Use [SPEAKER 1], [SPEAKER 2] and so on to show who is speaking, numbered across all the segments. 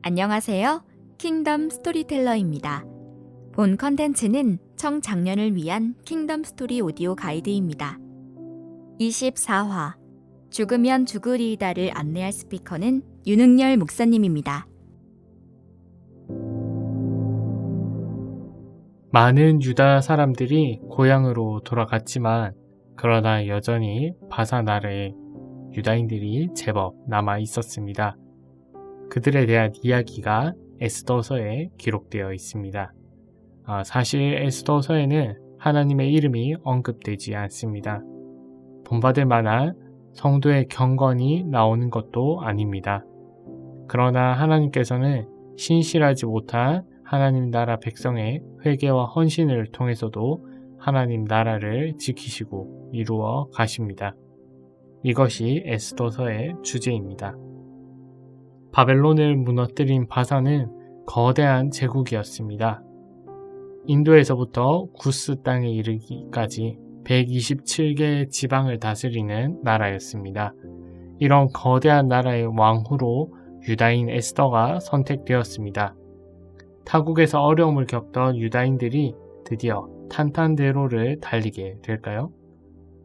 [SPEAKER 1] 안녕하세요. 킹덤 스토리텔러입니다. 본 컨텐츠는 청장년을 위한 킹덤 스토리 오디오 가이드입니다. 24화 죽으면 죽으리이다를 안내할 스피커는 윤흥열 목사님입니다.
[SPEAKER 2] 많은 유다 사람들이 고향으로 돌아갔지만 그러나 여전히 바사 나라에 유다인들이 제법 남아 있었습니다. 그들에 대한 이야기가 에스더서에 기록되어 있습니다. 사실 에스더서에는 하나님의 이름이 언급되지 않습니다. 본받을 만한 성도의 경건이 나오는 것도 아닙니다. 그러나 하나님께서는 신실하지 못한 하나님 나라 백성의 회개와 헌신을 통해서도 하나님 나라를 지키시고 이루어 가십니다. 이것이 에스더서의 주제입니다. 바벨론을 무너뜨린 바사는 거대한 제국이었습니다. 인도에서부터 구스 땅에 이르기까지 127개의 지방을 다스리는 나라였습니다. 이런 거대한 나라의 왕후로 유다인 에스더가 선택되었습니다. 타국에서 어려움을 겪던 유다인들이 드디어 탄탄대로를 달리게 될까요?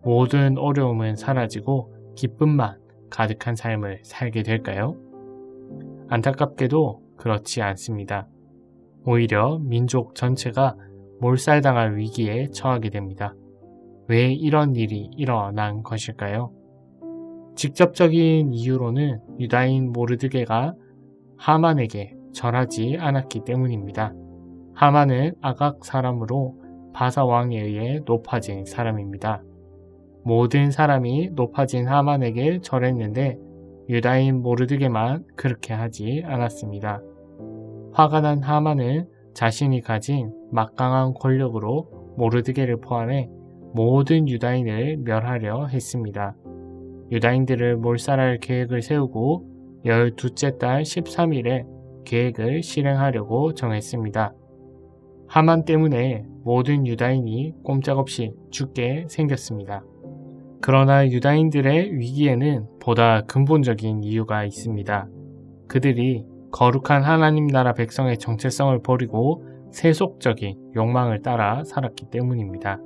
[SPEAKER 2] 모든 어려움은 사라지고 기쁨만 가득한 삶을 살게 될까요? 안타깝게도 그렇지 않습니다. 오히려 민족 전체가 몰살당할 위기에 처하게 됩니다. 왜 이런 일이 일어난 것일까요? 직접적인 이유로는 유다인 모르드게가 하만에게 절하지 않았기 때문입니다. 하만은 아각 사람으로 바사 왕에 의해 높아진 사람입니다. 모든 사람이 높아진 하만에게 절했는데 유다인 모르드게만 그렇게 하지 않았습니다. 화가 난 하만은 자신이 가진 막강한 권력으로 모르드게를 포함해 모든 유다인을 멸하려 했습니다. 유다인들을 몰살할 계획을 세우고 12째 달 13일에 계획을 실행하려고 정했습니다. 하만 때문에 모든 유다인이 꼼짝없이 죽게 생겼습니다. 그러나 유다인들의 위기에는 보다 근본적인 이유가 있습니다. 그들이 거룩한 하나님 나라 백성의 정체성을 버리고 세속적인 욕망을 따라 살았기 때문입니다.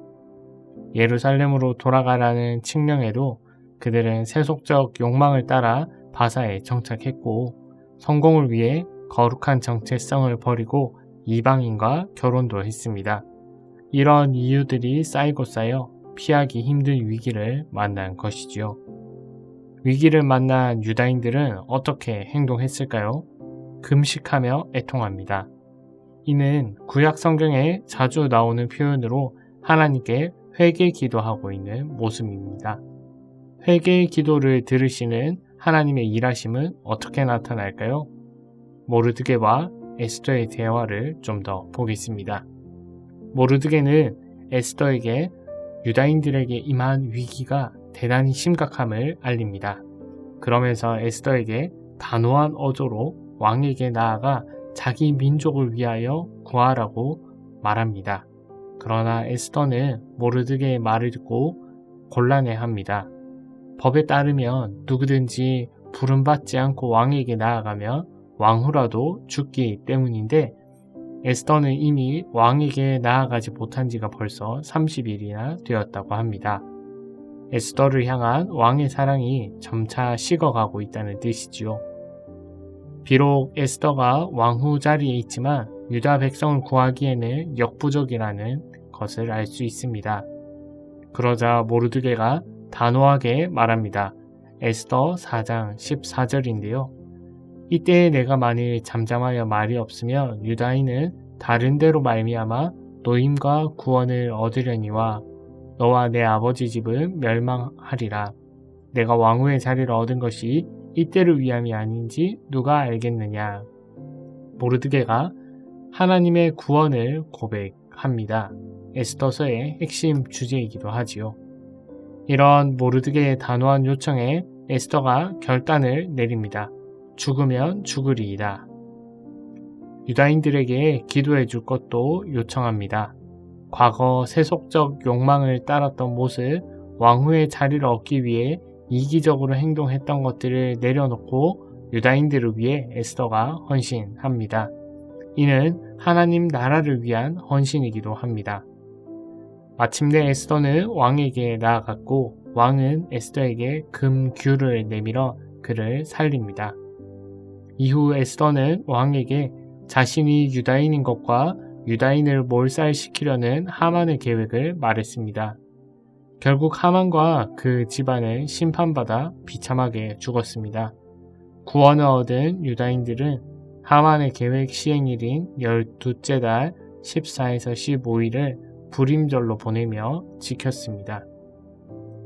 [SPEAKER 2] 예루살렘으로 돌아가라는 칙령에도 그들은 세속적 욕망을 따라 바사에 정착했고 성공을 위해 거룩한 정체성을 버리고 이방인과 결혼도 했습니다. 이런 이유들이 쌓이고 쌓여 피하기 힘든 위기를 만난 것이지요. 위기를 만난 유다인들은 어떻게 행동했을까요? 금식하며 애통합니다. 이는 구약 성경에 자주 나오는 표현으로 하나님께 회개 기도하고 있는 모습입니다. 회개의 기도를 들으시는 하나님의 일하심은 어떻게 나타날까요? 모르드게와 에스더의 대화를 좀 더 보겠습니다. 모르드게는 에스더에게 유다인들에게 임한 위기가 대단히 심각함을 알립니다. 그러면서 에스더에게 단호한 어조로 왕에게 나아가 자기 민족을 위하여 구하라고 말합니다. 그러나 에스더는 모르드게의 말을 듣고 곤란해합니다. 법에 따르면 누구든지 부름받지 않고 왕에게 나아가면 왕후라도 죽기 때문인데 에스더는 이미 왕에게 나아가지 못한 지가 벌써 30일이나 되었다고 합니다. 에스더를 향한 왕의 사랑이 점차 식어가고 있다는 뜻이지요. 비록 에스더가 왕후 자리에 있지만 유다 백성을 구하기에는 역부족이라는 것을 알 수 있습니다. 그러자 모르드게가 단호하게 말합니다. 에스더 4장 14절인데요. 이때에 내가 만일 잠잠하여 말이 없으면 유다인은 다른 데로 말미암아 노임과 구원을 얻으려니와 너와 내 아버지 집은 멸망하리라. 내가 왕후의 자리를 얻은 것이 이때를 위함이 아닌지 누가 알겠느냐. 모르드게가 하나님의 구원을 고백합니다. 에스더서의 핵심 주제이기도 하지요. 이런 모르드게의 단호한 요청에 에스더가 결단을 내립니다. 죽으면 죽으리이다. 유다인들에게 기도해 줄 것도 요청합니다. 과거 세속적 욕망을 따랐던 모습, 왕후의 자리를 얻기 위해 이기적으로 행동했던 것들을 내려놓고 유다인들을 위해 에스더가 헌신합니다. 이는 하나님 나라를 위한 헌신이기도 합니다. 마침내 에스더는 왕에게 나아갔고 왕은 에스더에게 금규를 내밀어 그를 살립니다. 이후 에스더는 왕에게 자신이 유다인인 것과 유다인을 몰살시키려는 하만의 계획을 말했습니다. 결국 하만과 그 집안은 심판받아 비참하게 죽었습니다. 구원을 얻은 유다인들은 하만의 계획 시행일인 12째 달 14에서 15일을 불임절로 보내며 지켰습니다.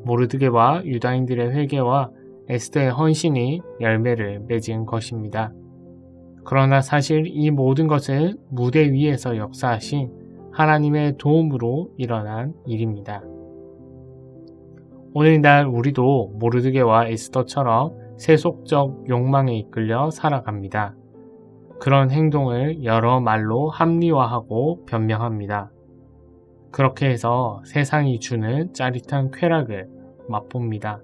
[SPEAKER 2] 모르드게와 유다인들의 회개와 에스더의 헌신이 열매를 맺은 것입니다. 그러나 사실 이 모든 것은 무대 위에서 역사하신 하나님의 도움으로 일어난 일입니다. 오늘날 우리도 모르드게와 에스더처럼 세속적 욕망에 이끌려 살아갑니다. 그런 행동을 여러 말로 합리화하고 변명합니다. 그렇게 해서 세상이 주는 짜릿한 쾌락을 맛봅니다.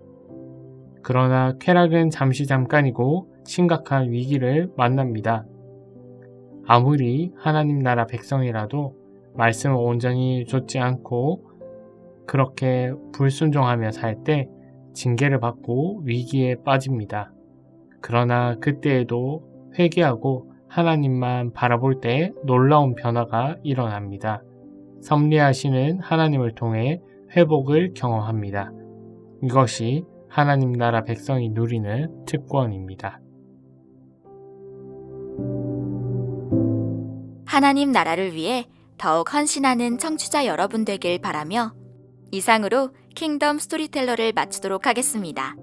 [SPEAKER 2] 그러나 쾌락은 잠시 잠깐이고 심각한 위기를 만납니다. 아무리 하나님 나라 백성이라도 말씀을 온전히 좇지 않고 그렇게 불순종하며 살 때 징계를 받고 위기에 빠집니다. 그러나 그때에도 회개하고 하나님만 바라볼 때 놀라운 변화가 일어납니다. 섭리하시는 하나님을 통해 회복을 경험합니다. 이것이 하나님 나라 백성이 누리는 특권입니다.
[SPEAKER 1] 하나님 나라를 위해 더욱 헌신하는 청취자 여러분 되길 바라며 이상으로 킹덤 스토리텔러를 마치도록 하겠습니다.